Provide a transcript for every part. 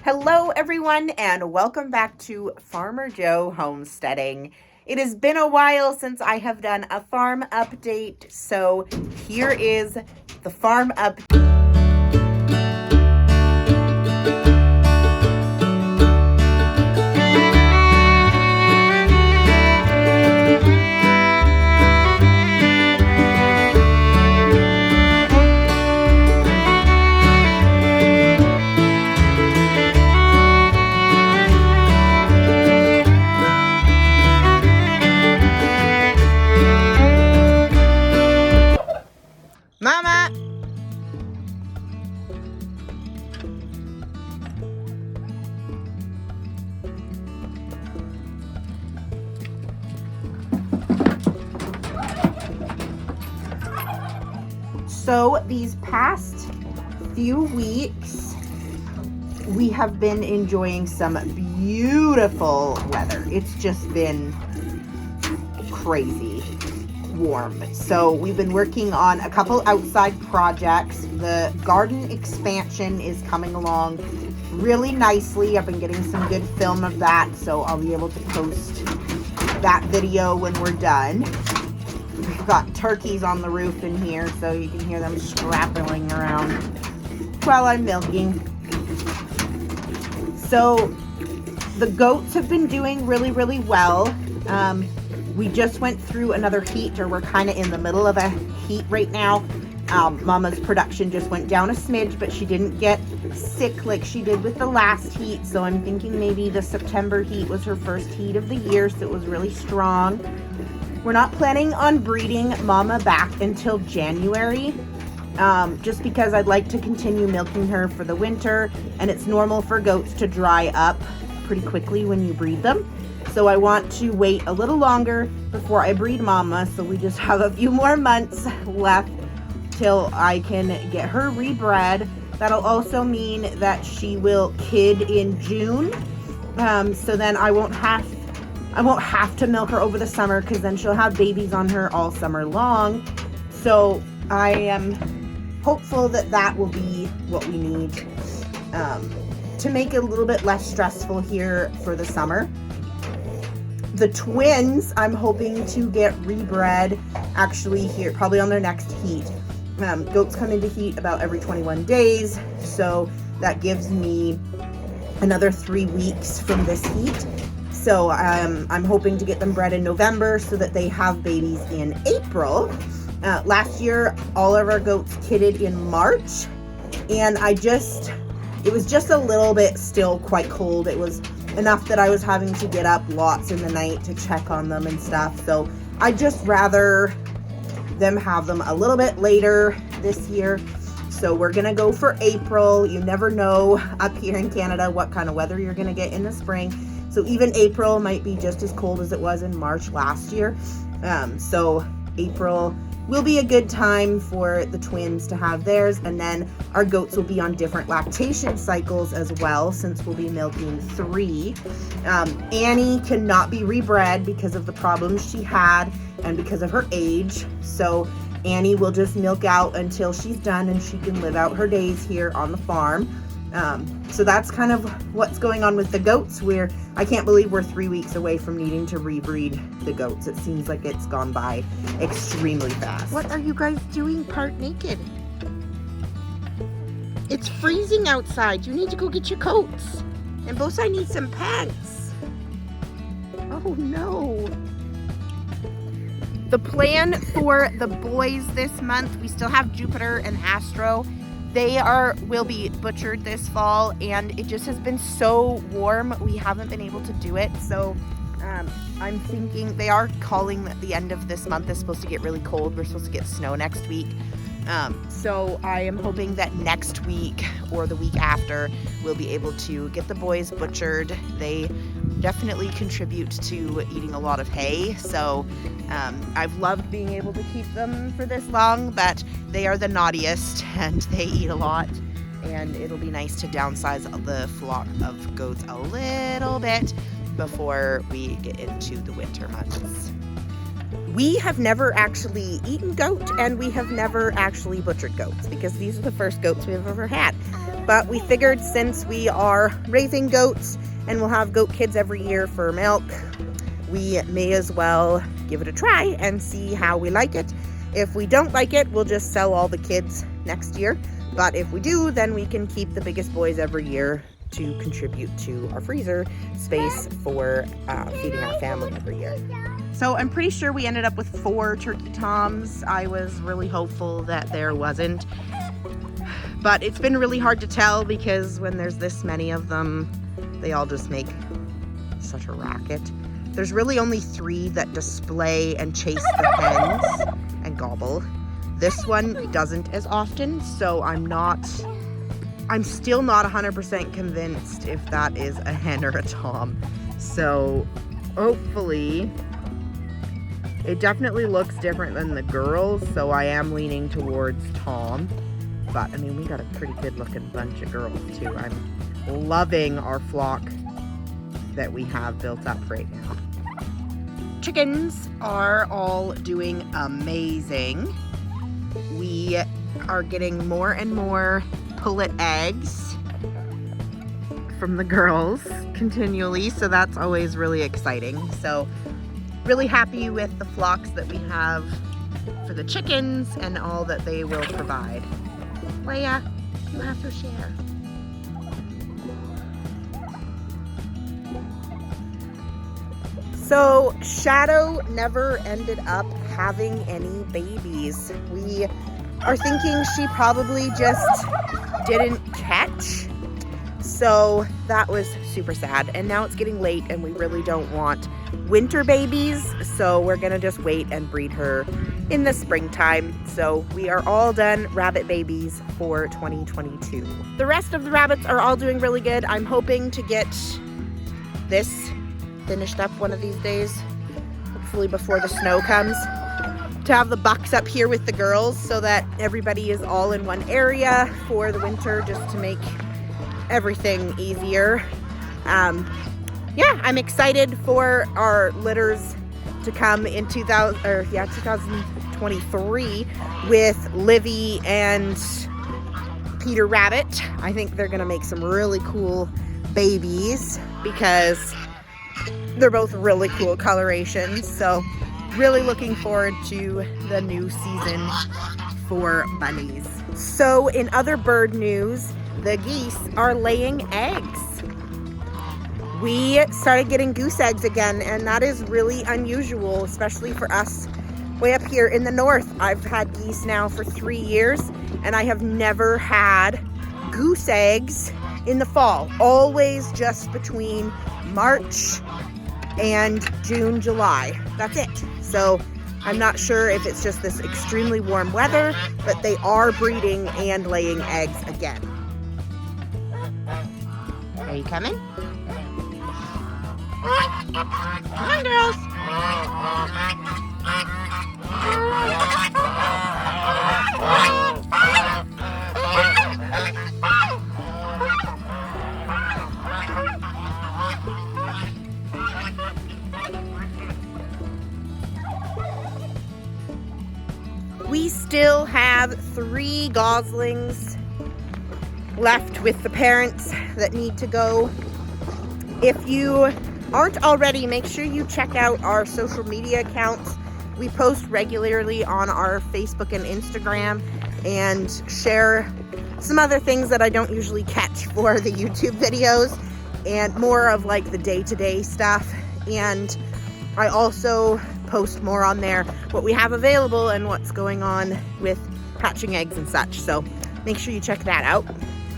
Hello everyone and welcome back to Farmer Joe Homesteading. It has been a while since I have done a farm update, so here is the farm update. Mama! So these past few weeks, we have been enjoying some beautiful weather. It's just been crazy warm. So we've been working on a couple outside projects. The garden expansion is coming along really nicely. I've been getting some good film of that, so I'll be able to post that video when we're done. We've got turkeys on the roof in here, so you can hear them scrabbling around while I'm milking. So the goats have been doing really well. We just went through another heat, or we're kind of in the middle of a heat right now. Mama's production just went down a smidge, but she didn't get sick like she did with the last heat. So I'm thinking maybe the September heat was her first heat of the year, so it was really strong. We're not planning on breeding Mama back until January, just because I'd like to continue milking her for the winter, and it's normal for goats to dry up pretty quickly when you breed them. So I want to wait a little longer before I breed Mama, so we just have a few more months left till I can get her rebred. That'll also mean that she will kid in June, so then I won't have to milk her over the summer, because then she'll have babies on her all summer long. So I am hopeful that that will be what we need to make it a little bit less stressful here for the summer. The twins, I'm hoping to get rebred actually here, probably on their next heat. Goats come into heat about every 21 days, so that gives me another 3 weeks from this heat. So I'm hoping to get them bred in November so that they have babies in April. Last year, all of our goats kidded in March, and it was just a little bit still quite cold. It was enough that I was having to get up lots in the night to check on them and stuff. So I'd just rather them have them a little bit later this year. So we're gonna go for April. You never know up here in Canada what kind of weather you're gonna get in the spring. So even April might be just as cold as it was in March last year. So April will be a good time for the twins to have theirs, and then our goats will be on different lactation cycles as well, since we'll be milking 3. Annie cannot be rebred because of the problems she had and because of her age. So Annie will just milk out until she's done and she can live out her days here on the farm. So that's kind of what's going on with the goats. I can't believe we're 3 weeks away from needing to rebreed the goats. It seems like it's gone by extremely fast. What are you guys doing part naked? It's freezing outside. You need to go get your coats. And both I need some pants. Oh no. The plan for the boys this month, we still have Jupiter and Astro. They will be butchered this fall, and it just has been so warm we haven't been able to do it. So I'm thinking, they are calling that the end of this month is supposed to get really cold. We're supposed to get snow next week. So I am hoping that next week or the week after we'll be able to get the boys butchered. They definitely contribute to eating a lot of hay, so I've loved being able to keep them for this long, but they are the naughtiest and they eat a lot, and it'll be nice to downsize the flock of goats a little bit before we get into the winter months. We have never actually eaten goat, and we have never actually butchered goats, because these are the first goats we've ever had. But we figured since we are raising goats and we'll have goat kids every year for milk, we may as well give it a try and see how we like it. If we don't like it, we'll just sell all the kids next year. But if we do, then we can keep the biggest boys every year to contribute to our freezer space for feeding our family every year. So I'm pretty sure we ended up with 4 turkey toms. I was really hopeful that there wasn't. But it's been really hard to tell because when there's this many of them, they all just make such a racket. There's really only 3 that display and chase the hens and gobble. This one doesn't as often, so I'm still not 100% convinced if that is a hen or a tom. So hopefully, it definitely looks different than the girls, so I am leaning towards tom. But I mean, we got a pretty good looking bunch of girls too. I'm loving our flock that we have built up right now. Chickens are all doing amazing. We are getting more and more pullet eggs from the girls continually, so that's always really exciting. So really happy with the flocks that we have for the chickens and all that they will provide. Leia, you have to share. So Shadow never ended up having any babies. We are thinking she probably just didn't catch. So that was super sad. And now it's getting late and we really don't want winter babies. So we're gonna just wait and breed her in the springtime. So we are all done rabbit babies for 2022. The rest of the rabbits are all doing really good. I'm hoping to get this finished up one of these days, hopefully before the snow comes, to have the bucks up here with the girls so that everybody is all in one area for the winter, just to make everything easier. Yeah, I'm excited for our litters to come in 2023 with Livy and Peter Rabbit. I think they're gonna make some really cool babies because they're both really cool colorations. So really looking forward to the new season for bunnies. So in other bird news, the geese are laying eggs. We started getting goose eggs again, and that is really unusual, especially for us way up here in the north. I've had geese now for 3 years, and I have never had goose eggs in the fall. Always just between March and June, July. That's it. So I'm not sure if it's just this extremely warm weather, but they are breeding and laying eggs again. Are you coming? Come on, girls. We still have 3 goslings left with the parents that need to go. If you aren't already, make sure you check out our social media accounts. We post regularly on our Facebook and Instagram and share some other things that I don't usually catch for the YouTube videos, and more of like the day-to-day stuff. And I also post more on there what we have available and what's going on with hatching eggs and such. So make sure you check that out.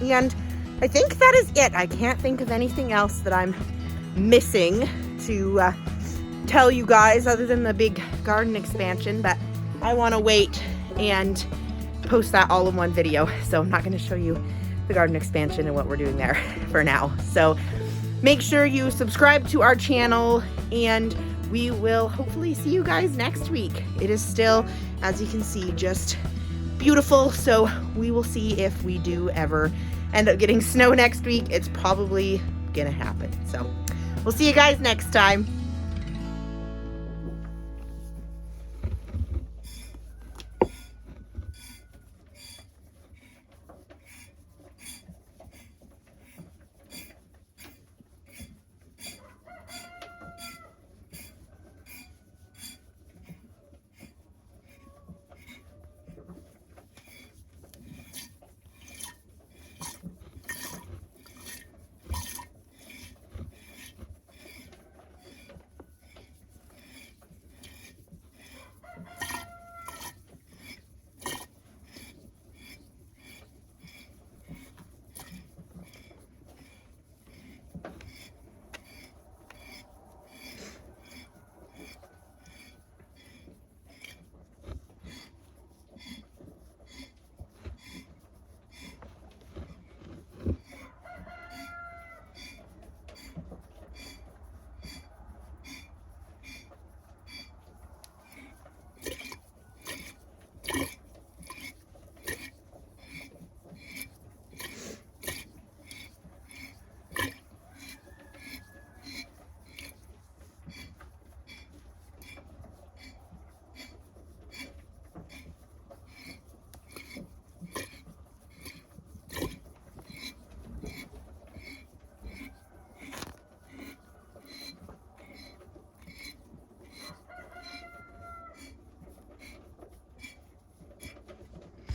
And I think that is it. I can't think of anything else that I'm missing to tell you guys other than the big garden expansion, but I want to wait and post that all in one video. So I'm not going to show you the garden expansion and what we're doing there for now. So make sure you subscribe to our channel, and we will hopefully see you guys next week. It is still, as you can see, just beautiful. So we will see if we do ever end up getting snow next week. It's probably gonna happen. So we'll see you guys next time.